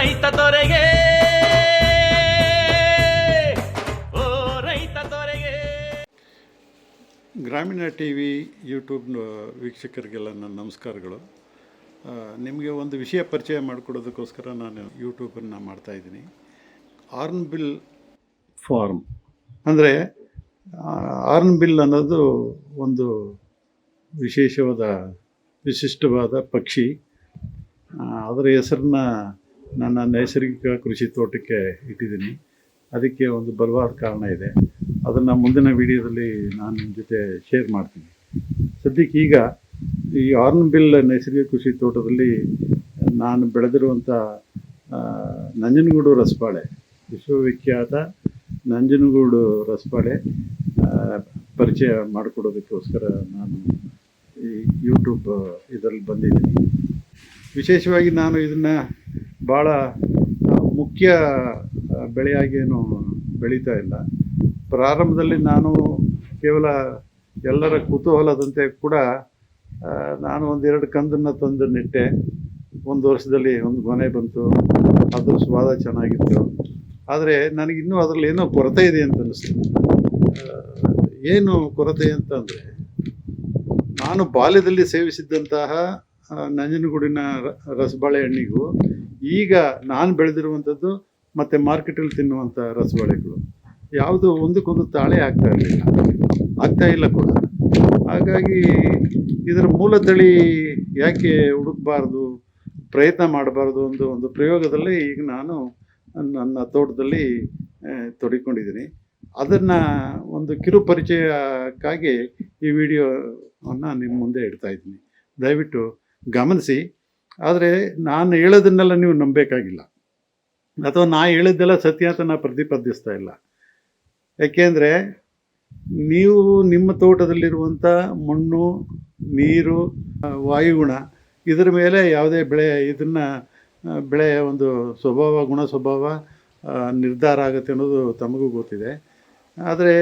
ರೈತ ದೊರೆಗೆ, ಓ ರೈತ ದೊರೆಗೆ. ಗ್ರಾಮೀಣ ಟಿ ವಿ ಯೂಟ್ಯೂಬ್ ವೀಕ್ಷಕರಿಗೆಲ್ಲ ನನ್ನ ನಮಸ್ಕಾರಗಳು. ನಿಮಗೆ ಒಂದು ವಿಷಯ ಪರಿಚಯ ಮಾಡಿಕೊಡೋದಕ್ಕೋಸ್ಕರ ನಾನು ಯೂಟ್ಯೂಬನ್ನು ಮಾಡ್ತಾಯಿದ್ದೀನಿ. ಆರ್ನ್ಬಿಲ್ ಫಾರ್ಮ್ ಅಂದರೆ ಆರ್ನ್ಬಿಲ್ ಅನ್ನೋದು ಒಂದು ವಿಶಿಷ್ಟವಾದ ಪಕ್ಷಿ. ಅದರ ಹೆಸರನ್ನ ನನ್ನ ನೈಸರ್ಗಿಕ ಕೃಷಿ ತೋಟಕ್ಕೆ ಇಟ್ಟಿದ್ದೀನಿ. ಅದಕ್ಕೆ ಒಂದು ಬಲವಾದ ಕಾರಣ ಇದೆ. ಅದನ್ನು ಮುಂದಿನ ವಿಡಿಯೋದಲ್ಲಿ ನಾನು ನಿಮ್ಮ ಜೊತೆ ಶೇರ್ ಮಾಡ್ತೀನಿ. ಸದ್ಯಕ್ಕೆ ಈಗ ಈ ಆರ್ನ್ಬಿಲ್ ನೈಸರ್ಗಿಕ ಕೃಷಿ ತೋಟದಲ್ಲಿ ನಾನು ಬೆಳೆದಿರುವಂಥ ನಂಜನಗೂಡು ರಸಬಾಳೆ, ವಿಶ್ವವಿಖ್ಯಾತ ನಂಜನಗೂಡು ರಸಬಾಳೆ ಪರಿಚಯ ಮಾಡಿಕೊಡೋದಕ್ಕೋಸ್ಕರ ನಾನು ಈ ಯೂಟ್ಯೂಬ್ ಇದರಲ್ಲಿ ಬಂದಿದ್ದೀನಿ. ವಿಶೇಷವಾಗಿ ನಾನು ಇದನ್ನು ಭಾಳ ಮುಖ್ಯ ಬೆಳೆಯಾಗೇನು ಬೆಳೀತಾ ಇಲ್ಲ. ಪ್ರಾರಂಭದಲ್ಲಿ ನಾನು ಕೇವಲ ಎಲ್ಲರ ಕುತೂಹಲದಂತೆ ಕೂಡ ನಾನು ಒಂದೆರಡು ಕಂದನ್ನು ತಂದು ನೆಟ್ಟೆ. ಒಂದು ವರ್ಷದಲ್ಲಿ ಒಂದು ಗೊನೆ ಬಂತು. ಅದು ಸ್ವಾದ ಚೆನ್ನಾಗಿತ್ತು. ಆದರೆ ನನಗಿನ್ನೂ ಅದರಲ್ಲಿ ಏನೋ ಕೊರತೆ ಇದೆ ಅಂತ ಅನ್ನಿಸ್ತು. ಏನು ಕೊರತೆ ಅಂತಂದರೆ, ನಾನು ಬಾಲ್ಯದಲ್ಲಿ ಸೇವಿಸಿದ್ದಂತಹ ನಂಜನಗೂಡಿನ ರಸಬಾಳೆ ಹಣ್ಣಿಗೂ ಈಗ ನಾನು ಬೆಳೆದಿರುವಂಥದ್ದು ಮತ್ತು ಮಾರ್ಕೆಟಲ್ಲಿ ತಿನ್ನುವಂಥ ರಸಬಾಳೆಗಳು ಯಾವುದು ಒಂದಕ್ಕೊಂದು ತಾಳೆ ಆಗ್ತಾ ಇಲ್ಲ ಕೂಡ. ಹಾಗಾಗಿ ಇದರ ಮೂಲ ತಳಿ ಯಾಕೆ ಹುಡುಕಬಾರ್ದು, ಪ್ರಯತ್ನ ಮಾಡಬಾರ್ದು ಒಂದು ಪ್ರಯೋಗದಲ್ಲಿ ಈಗ ನಾನು ನನ್ನ ತೋಟದಲ್ಲಿ ತೊಡಗಿಕೊಂಡಿದ್ದೀನಿ. ಅದನ್ನು ಒಂದು ಕಿರು ಪರಿಚಯಕ್ಕಾಗಿ ಈ ವಿಡಿಯೋವನ್ನು ನಿಮ್ಮ ಮುಂದೆ ಇಡ್ತಾಯಿದ್ದೀನಿ. ದಯವಿಟ್ಟು ಗಮನಿಸಿ. ಆದರೆ ನಾನು ಹೇಳೋದನ್ನೆಲ್ಲ ನೀವು ನಂಬಬೇಕಾಗಿಲ್ಲ, ಅಥವಾ ನಾ ಹೇಳಿದ್ದೆಲ್ಲ ಸತ್ಯ ಅಂತ ನಾನು ಪ್ರತಿಪಾದಿಸ್ತಾ ಇಲ್ಲ. ಯಾಕೆಂದರೆ ನೀವು ನಿಮ್ಮ ತೋಟದಲ್ಲಿರುವಂಥ ಮಣ್ಣು, ನೀರು, ವಾಯುಗುಣ ಇದರ ಮೇಲೆ ಯಾವುದೇ ಬೆಳೆಯ ಒಂದು ಗುಣ ಸ್ವಭಾವ ನಿರ್ಧಾರ ಆಗುತ್ತೆ ಅನ್ನೋದು ತಮಗೂ ಗೊತ್ತಿದೆ. ಆದರೆ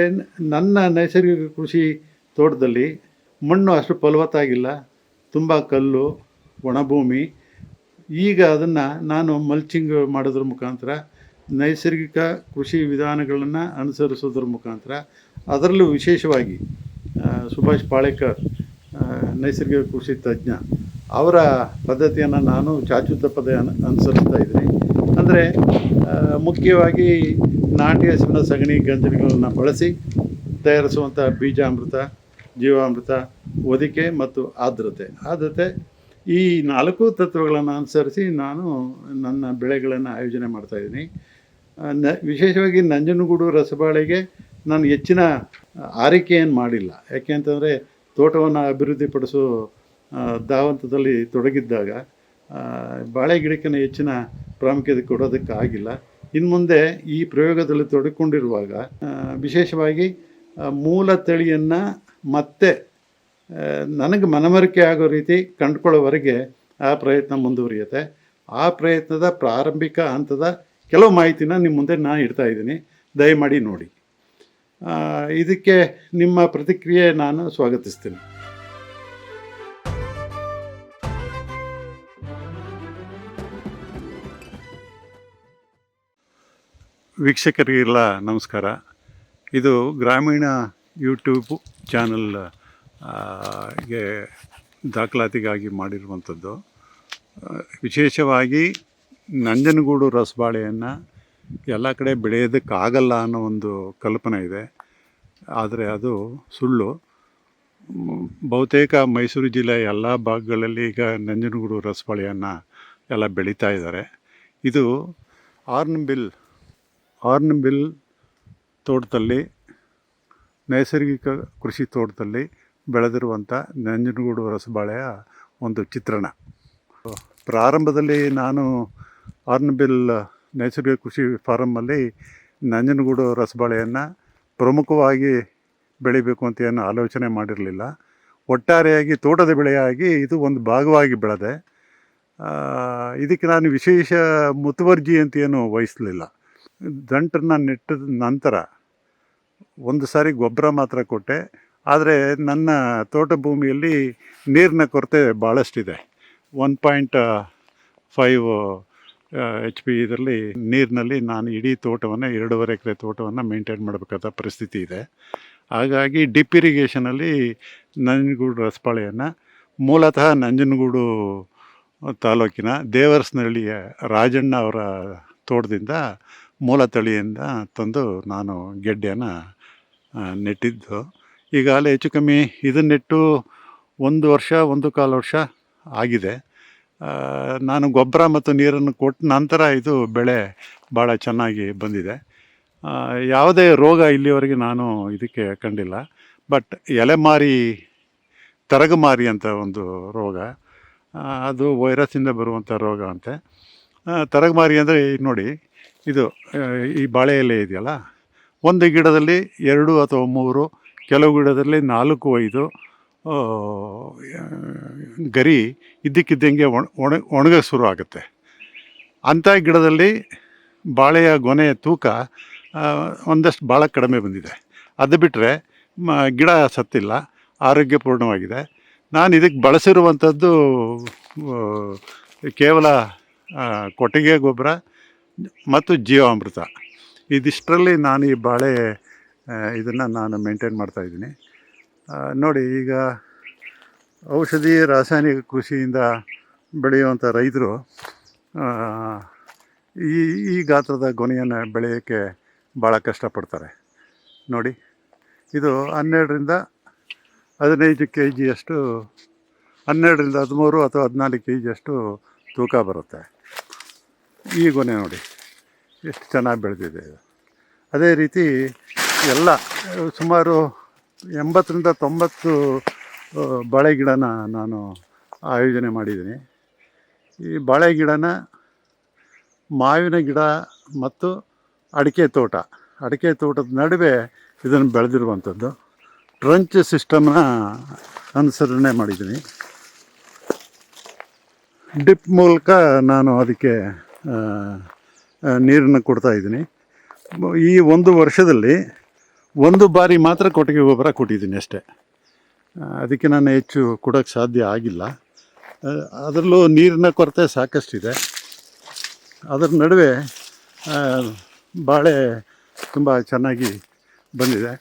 ನನ್ನ ನೈಸರ್ಗಿಕ ಕೃಷಿ ತೋಟದಲ್ಲಿ ಮಣ್ಣು ಅಷ್ಟು ಫಲವತ್ತಾಗಿಲ್ಲ, ತುಂಬ ಕಲ್ಲು, ಒಣಭೂಮಿ. ಈಗ ಅದನ್ನು ನಾನು ಮಲ್ಚಿಂಗ್ ಮಾಡೋದ್ರ ಮುಖಾಂತರ, ನೈಸರ್ಗಿಕ ಕೃಷಿ ವಿಧಾನಗಳನ್ನು ಅನುಸರಿಸೋದ್ರ ಮುಖಾಂತರ, ಅದರಲ್ಲೂ ವಿಶೇಷವಾಗಿ ಸುಭಾಷ್ ಪಾಳೇಕರ್ ನೈಸರ್ಗಿಕ ಕೃಷಿ ತಜ್ಞ ಅವರ ಪದ್ಧತಿಯನ್ನು ನಾನು ಚಾಚು ತಪ್ಪದೆ ಅನುಸರಿಸ್ತಾ ಇದ್ದೀನಿ. ಅಂದರೆ ಮುಖ್ಯವಾಗಿ ನಾಟಿ ಹಸುವಿನ ಸಗಣಿ ಗಂಜಲಗಳನ್ನು ಬಳಸಿ ತಯಾರಿಸುವಂಥ ಬೀಜಾಮೃತ, ಜೀವಾಮೃತ, ಹೊದಿಕೆ ಮತ್ತು ಆರ್ದ್ರತೆ ಈ 4 ತತ್ವಗಳನ್ನು ಅನುಸರಿಸಿ ನಾನು ನನ್ನ ಬೆಳೆಗಳನ್ನು ಆಯೋಜನೆ ಮಾಡ್ತಾಯಿದ್ದೀನಿ. ವಿಶೇಷವಾಗಿ ನಂಜನಗೂಡು ರಸಬಾಳೆಗೆ ನಾನು ಹೆಚ್ಚಿನ ಆರೈಕೆ ಏನು ಮಾಡಿಲ್ಲ. ಯಾಕೆ ಅಂತಂದರೆ ತೋಟವನ್ನು ಅಭಿವೃದ್ಧಿಪಡಿಸೋ ಧಾವಂತದಲ್ಲಿ ತೊಡಗಿದ್ದಾಗ ಬಾಳೆ ಗಿಡಕ್ಕೆ ಹೆಚ್ಚಿನ ಪ್ರಾಮುಖ್ಯತೆ ಕೊಡೋದಕ್ಕಾಗಿಲ್ಲ. ಇನ್ನು ಮುಂದೆ ಈ ಪ್ರಯೋಗದಲ್ಲಿ ತೊಡಗಿಕೊಂಡಿರುವಾಗ ವಿಶೇಷವಾಗಿ ಮೂಲ ತಳಿಯನ್ನು ಮತ್ತೆ ನನಗೆ ಮನವರಿಕೆ ಆಗೋ ರೀತಿ ಕಂಡುಕೊಳ್ಳೋವರೆಗೆ ಆ ಪ್ರಯತ್ನ ಮುಂದುವರಿಯುತ್ತೆ. ಆ ಪ್ರಯತ್ನದ ಪ್ರಾರಂಭಿಕ ಹಂತದ ಕೆಲವು ಮಾಹಿತಿನ ನಿಮ್ಮ ಮುಂದೆ ನಾನು ಇಡ್ತಾಯಿದ್ದೀನಿ. ದಯಮಾಡಿ ನೋಡಿ. ಇದಕ್ಕೆ ನಿಮ್ಮ ಪ್ರತಿಕ್ರಿಯೆ ನಾನು ಸ್ವಾಗತಿಸ್ತೀನಿ. ವೀಕ್ಷಕರಿಗೆಲ್ಲ ನಮಸ್ಕಾರ. ಇದು ಗ್ರಾಮೀಣ ಯೂಟ್ಯೂಬ್ ಚಾನಲ್ ಗೆ ದಾಖಲಾತಿಗಾಗಿ ಮಾಡಿರುವಂಥದ್ದು. ವಿಶೇಷವಾಗಿ ನಂಜನಗೂಡು ರಸಬಾಳೆಯನ್ನು ಎಲ್ಲ ಕಡೆ ಬೆಳೆಯೋದಕ್ಕಾಗಲ್ಲ ಅನ್ನೋ ಒಂದು ಕಲ್ಪನೆ ಇದೆ. ಆದರೆ ಅದು ಸುಳ್ಳು. ಬಹುತೇಕ ಮೈಸೂರು ಜಿಲ್ಲೆಯ ಎಲ್ಲ ಭಾಗಗಳಲ್ಲಿ ಈಗ ನಂಜನಗೂಡು ರಸಬಾಳೆಯನ್ನು ಎಲ್ಲ ಬೆಳೀತಾ ಇದ್ದಾರೆ. ಇದು ಆರ್ನ್ಬಿಲ್ ತೋಟದಲ್ಲಿ, ನೈಸರ್ಗಿಕ ಕೃಷಿ ತೋಟದಲ್ಲಿ ಬೆಳೆದಿರುವಂಥ ನಂಜನಗೂಡು ರಸಬಾಳೆಯ ಒಂದು ಚಿತ್ರಣ. ಪ್ರಾರಂಭದಲ್ಲಿ ನಾನು ಆರ್ನ್ಬಿಲ್ ನೈಸರ್ಗಿಕ ಕೃಷಿ ಫಾರಮ್ಮಲ್ಲಿ ನಂಜನಗೂಡು ರಸಬಾಳೆಯನ್ನು ಪ್ರಮುಖವಾಗಿ ಬೆಳಿಬೇಕು ಅಂತ ಏನು ಆಲೋಚನೆ ಮಾಡಿರಲಿಲ್ಲ. ಒಟ್ಟಾರೆಯಾಗಿ ತೋಟದ ಬೆಳೆಯಾಗಿ ಇದು ಒಂದು ಭಾಗವಾಗಿ ಬೆಳೆದೆ. ಇದಕ್ಕೆ ನಾನು ವಿಶೇಷ ಮುತುವರ್ಜಿ ಅಂತ ಏನು ವಹಿಸಲಿಲ್ಲ. ದಂಟನ್ನು ನೆಟ್ಟಿದ ನಂತರ ಒಂದು ಸಾರಿ ಗೊಬ್ಬರ ಮಾತ್ರ ಕೊಟ್ಟೆ. ಆದರೆ ನನ್ನ ತೋಟ ಭೂಮಿಯಲ್ಲಿ ನೀರಿನ ಕೊರತೆ ಭಾಳಷ್ಟಿದೆ. 1.5 HP ಇದರಲ್ಲಿ ನೀರಿನಲ್ಲಿ ನಾನು ಇಡೀ ತೋಟವನ್ನು 2.5 ಎಕರೆ ತೋಟವನ್ನು ಮೇಂಟೈನ್ ಮಾಡಬೇಕಾದ ಪರಿಸ್ಥಿತಿ ಇದೆ. ಹಾಗಾಗಿ ಡಿಪ್ ಇರಿಗೇಷನಲ್ಲಿ ನಂಜನಗೂಡು ರಸಬಾಳೆಯನ್ನು ಮೂಲತಃ ನಂಜನಗೂಡು ತಾಲೂಕಿನ ದೇವರಸನಹಳ್ಳಿಯ ರಾಜಣ್ಣ ಅವರ ತೋಟದಿಂದ ಮೂಲ ತಳಿಯಿಂದ ತಂದು ನಾನು ಗೆಡ್ಡೆಯನ್ನು ನೆಟ್ಟಿದ್ದು. ಈಗಾಗಲೇ ಹೆಚ್ಚು ಕಮ್ಮಿ ಇದನ್ನು ನೆಟ್ಟು 1 ವರ್ಷ 1.25 ವರ್ಷ ಆಗಿದೆ. ನಾನು ಗೊಬ್ಬರ ಮತ್ತು ನೀರನ್ನು ಕೊಟ್ಟ ನಂತರ ಇದು ಬೆಳೆ ಭಾಳ ಚೆನ್ನಾಗಿ ಬಂದಿದೆ. ಯಾವುದೇ ರೋಗ ಇಲ್ಲಿವರೆಗೆ ನಾನು ಇದಕ್ಕೆ ಕಂಡಿಲ್ಲ. ಬಟ್ ಎಲೆಮಾರಿ ತರಗಮಾರಿ ಅಂತ ಒಂದು ರೋಗ, ಅದು ವೈರಸ್ಸಿಂದ ಬರುವಂಥ ರೋಗ ಅಂತೆ. ತರಗಮಾರಿ ಅಂದರೆ ನೋಡಿ, ಇದು ಈ ಬಾಳೆ ಎಲೆ ಇದೆಯಲ್ಲ, ಒಂದು ಗಿಡದಲ್ಲಿ 2 ಅಥವಾ 3, ಕೆಲವು ಗಿಡದಲ್ಲಿ 4-5 ಗರಿ ಇದ್ದಕ್ಕಿದ್ದಂಗೆ ಒಣಗಕ್ಕೆ ಶುರು ಆಗುತ್ತೆ. ಅಂಥ ಗಿಡದಲ್ಲಿ ಬಾಳೆಯ ಗೊನೆಯ ತೂಕ ಒಂದಷ್ಟು ಭಾಳ ಕಡಿಮೆ ಬಂದಿದೆ. ಅದು ಬಿಟ್ಟರೆ ಗಿಡ ಸತ್ತಿಲ್ಲ, ಆರೋಗ್ಯಪೂರ್ಣವಾಗಿದೆ. ನಾನು ಇದಕ್ಕೆ ಬಳಸಿರುವಂಥದ್ದು ಕೇವಲ ಕೊಟ್ಟಿಗೆ ಗೊಬ್ಬರ ಮತ್ತು ಜೀವಾಮೃತ. ಇದಿಷ್ಟರಲ್ಲಿ ನಾನು ಈ ಬಾಳೆ ಇದನ್ನು ನಾನು ಮೇಂಟೈನ್ ಮಾಡ್ತಾಯಿದ್ದೀನಿ. ನೋಡಿ, ಈಗ ಔಷಧಿ ರಾಸಾಯನಿಕ ಕೃಷಿಯಿಂದ ಬೆಳೆಯುವಂಥ ರೈತರು ಈ ಗಾತ್ರದ ಗೊನೆಯನ್ನು ಬೆಳೆಯೋಕ್ಕೆ ಭಾಳ ಕಷ್ಟಪಡ್ತಾರೆ. ನೋಡಿ, ಇದು 12ರಿಂದ 15 kgಯಷ್ಟು, 12ರಿಂದ 13 ಅಥವಾ 14 kgಯಷ್ಟು ತೂಕ ಬರುತ್ತೆ. ಈ ಗೊನೆ ನೋಡಿ ಎಷ್ಟು ಚೆನ್ನಾಗಿ ಬೆಳೆದಿದೆ. ಅದೇ ರೀತಿ ಎಲ್ಲ ಸುಮಾರು 80ರಿಂದ 90 ಬಾಳೆ ಗಿಡನ ನಾನು ಆಯೋಜನೆ ಮಾಡಿದ್ದೀನಿ. ಈ ಬಾಳೆ ಗಿಡನ ಮಾವಿನ ಗಿಡ ಮತ್ತು ಅಡಿಕೆ ತೋಟದ ನಡುವೆ ಇದನ್ನು ಬೆಳೆದಿರುವಂಥದ್ದು. ಟ್ರಂಚ್ ಸಿಸ್ಟಮ್ನ ಅನುಸರಣೆ ಮಾಡಿದ್ದೀನಿ. ಡಿಪ್ ಮೂಲಕ ನಾನು ಅದಕ್ಕೆ ನೀರನ್ನು ಕೊಡ್ತಾಯಿದ್ದೀನಿ. ಈ 1 ವರ್ಷದಲ್ಲಿ 1 ಬಾರಿ ಮಾತ್ರ ಕೊಟ್ಟಿಗೆ ಗೊಬ್ಬರ ಕೊಟ್ಟಿದ್ದೀನಿ ಅಷ್ಟೇ. ಅದಕ್ಕೆ ನಾನು ಹೆಚ್ಚು ಕೊಡೋಕ್ಕೆ ಸಾಧ್ಯ ಆಗಿಲ್ಲ. ಅದರಲ್ಲೂ ನೀರಿನ ಕೊರತೆ ಸಾಕಷ್ಟಿದೆ. ಅದರ ನಡುವೆ ಬಾಳೆ ತುಂಬ ಚೆನ್ನಾಗಿ ಬಂದಿದೆ.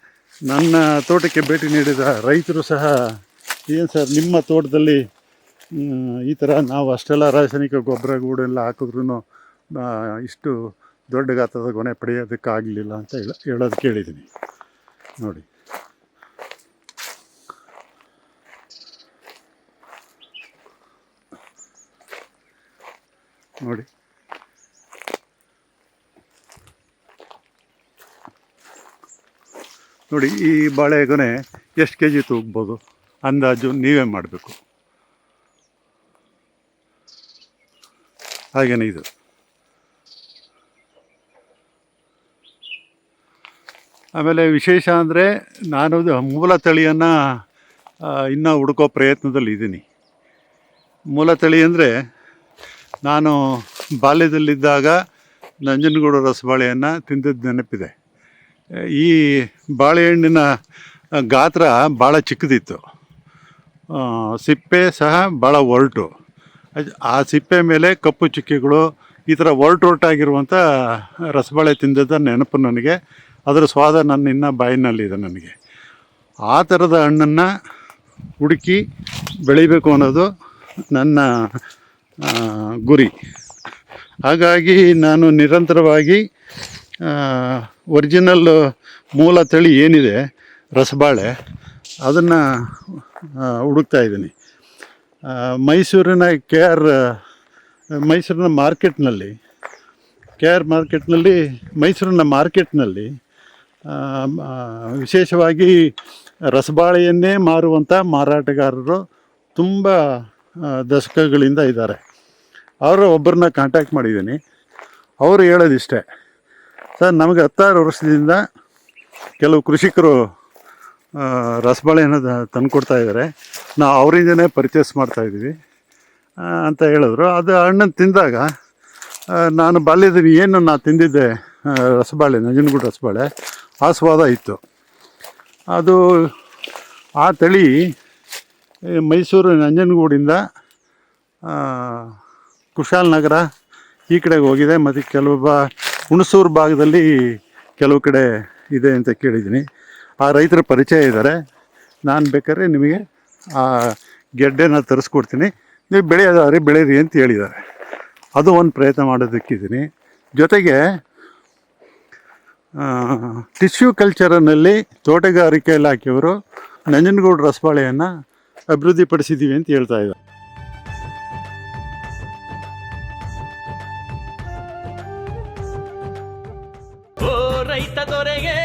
ನನ್ನ ತೋಟಕ್ಕೆ ಭೇಟಿ ನೀಡಿದ ರೈತರು ಸಹ, ಏನು ಸರ್ ನಿಮ್ಮ ತೋಟದಲ್ಲಿ ಈ ಥರ ನಾವು ಅಷ್ಟೆಲ್ಲ ರಾಸಾಯನಿಕ ಗೊಬ್ಬರ ಗೂಡೆಲ್ಲ ಹಾಕಿದ್ರೂ ಇಷ್ಟು ದೊಡ್ಡ ಗಾತ್ರದ ಗೊನೆ ಪಡೆಯೋದಕ್ಕಾಗಲಿಲ್ಲ ಅಂತ ಹೇಳೋದು ಕೇಳಿದ್ದೀನಿ. ನೋಡಿ, ನೋಡಿ ನೋಡಿ ಈ ಬಾಳೆ ಗೊನೆ ಎಷ್ಟು kg ತೂಗ್ಬೋದು ಅಂದಾಜು ನೀವೇ ಮಾಡಬೇಕು. ಹಾಗೇನೆ ಇದು ಆಮೇಲೆ ವಿಶೇಷ ಅಂದರೆ ನಾನು ಮೂಲ ತಳಿಯನ್ನು ಇನ್ನೂ ಹುಡುಕೋ ಪ್ರಯತ್ನದಲ್ಲಿ ಇದ್ದೀನಿ. ಮೂಲ ತಳಿ ಅಂದರೆ ನಾನು ಬಾಲ್ಯದಲ್ಲಿದ್ದಾಗ ನಂಜನಗೂಡು ರಸಬಾಳೆಯನ್ನು ತಿಂದಿದ್ದು ನೆನಪಿದೆ. ಈ ಬಾಳೆಹಣ್ಣಿನ ಗಾತ್ರ ಭಾಳ ಚಿಕ್ಕದಿತ್ತು, ಸಿಪ್ಪೆ ಸಹ ಭಾಳ ಒರಟು. ಆ ಸಿಪ್ಪೆ ಮೇಲೆ ಕಪ್ಪು ಚುಕ್ಕಿಗಳು, ಈ ಥರ ಒರಟೊರಟಾಗಿರುವಂಥ ರಸಬಾಳೆ ತಿಂದಿದ್ದ ನೆನಪು ನನಗೆ. ಅದರ ಸ್ವಾದ ನನ್ನ ಇನ್ನೂ ಬಾಯಿನಲ್ಲಿದೆ ನನಗೆ. ಆ ಥರದ ಹಣ್ಣನ್ನು ಹುಡುಕಿ ಬೆಳಿಬೇಕು ಅನ್ನೋದು ನನ್ನ ಗುರಿ. ಹಾಗಾಗಿ ನಾನು ನಿರಂತರವಾಗಿ ಒರಿಜಿನಲ್ ಮೂಲ ತಳಿ ಏನಿದೆ ರಸಬಾಳೆ, ಅದನ್ನು ಹುಡುಕ್ತಾ ಇದ್ದೀನಿ. ಮೈಸೂರಿನ ಮೈಸೂರಿನ ಮಾರ್ಕೆಟ್ನಲ್ಲಿ ಮೈಸೂರಿನ ಮಾರ್ಕೆಟ್ನಲ್ಲಿ ವಿಶೇಷವಾಗಿ ರಸಬಾಳೆಯನ್ನೇ ಮಾರುವಂಥ ಮಾರಾಟಗಾರರು ತುಂಬ ದಶಕಗಳಿಂದ ಇದ್ದಾರೆ. ಅವರು ಒಬ್ಬರನ್ನ ಕಾಂಟ್ಯಾಕ್ಟ್ ಮಾಡಿದ್ದೀನಿ. ಅವರು ಹೇಳೋದಿಷ್ಟೇ, ಸರ್ ನಮಗೆ 16 ವರ್ಷದಿಂದ ಕೆಲವು ಕೃಷಿಕರು ರಸಬಾಳೆಯನ್ನು ತಂದುಕೊಡ್ತಾ ಇದ್ದಾರೆ, ನಾವು ಅವರಿಂದನೇ ಪರ್ಚೇಸ್ ಮಾಡ್ತಾಯಿದ್ದೀವಿ ಅಂತ ಹೇಳಿದ್ರು. ಅದು ಹಣ್ಣನ್ನು ತಿಂದಾಗ ನಾನು ಬಾಲ್ಯದಲ್ಲಿ ಏನು ನಾನು ತಿಂದಿದ್ದೆ ರಸಬಾಳೆ, ನಂಜನಗೂಡು ರಸಬಾಳೆ, ಆ ಸ್ವಾದ ಇತ್ತು. ಅದು ಆ ತಳಿ ಮೈಸೂರು ನಂಜನಗೂಡಿಂದ ಕುಶಾಲನಗರ ಈ ಕಡೆಗೆ ಹೋಗಿದೆ, ಮತ್ತು ಕೆಲವೊಬ್ಬ ಹುಣಸೂರು ಭಾಗದಲ್ಲಿ ಕೆಲವು ಕಡೆ ಇದೆ ಅಂತ ಕೇಳಿದ್ದೀನಿ. ಆ ರೈತರ ಪರಿಚಯ ಇದ್ದಾರೆ. ನಾನು ಬೇಕಾದ್ರೆ ನಿಮಗೆ ಆ ಗೆಡ್ಡೆನ ತರಿಸ್ಕೊಡ್ತೀನಿ, ನೀವು ಬೆಳೆಯೋದಾದ್ರೆ ಬೆಳೀರಿ ಅಂತ ಹೇಳಿದ್ದಾರೆ. ಅದು ಒಂದು ಪ್ರಯತ್ನ ಮಾಡೋದಕ್ಕಿದ್ದೀನಿ. ಜೊತೆಗೆ ಟಿಶ್ಯೂ ಕಲ್ಚರ್ನಲ್ಲಿ ತೋಟಗಾರಿಕೆ ಇಲಾಖೆಯವರು ನಂಜನಗೂಡು ರಸಬಾಳೆಯನ್ನು ಅಭಿವೃದ್ಧಿಪಡಿಸಿದ್ದೀವಿ ಅಂತ ಹೇಳ್ತಾ ಇದ್ದಾರೆ. ಓ ರೈತ ದೊರೆಗೆ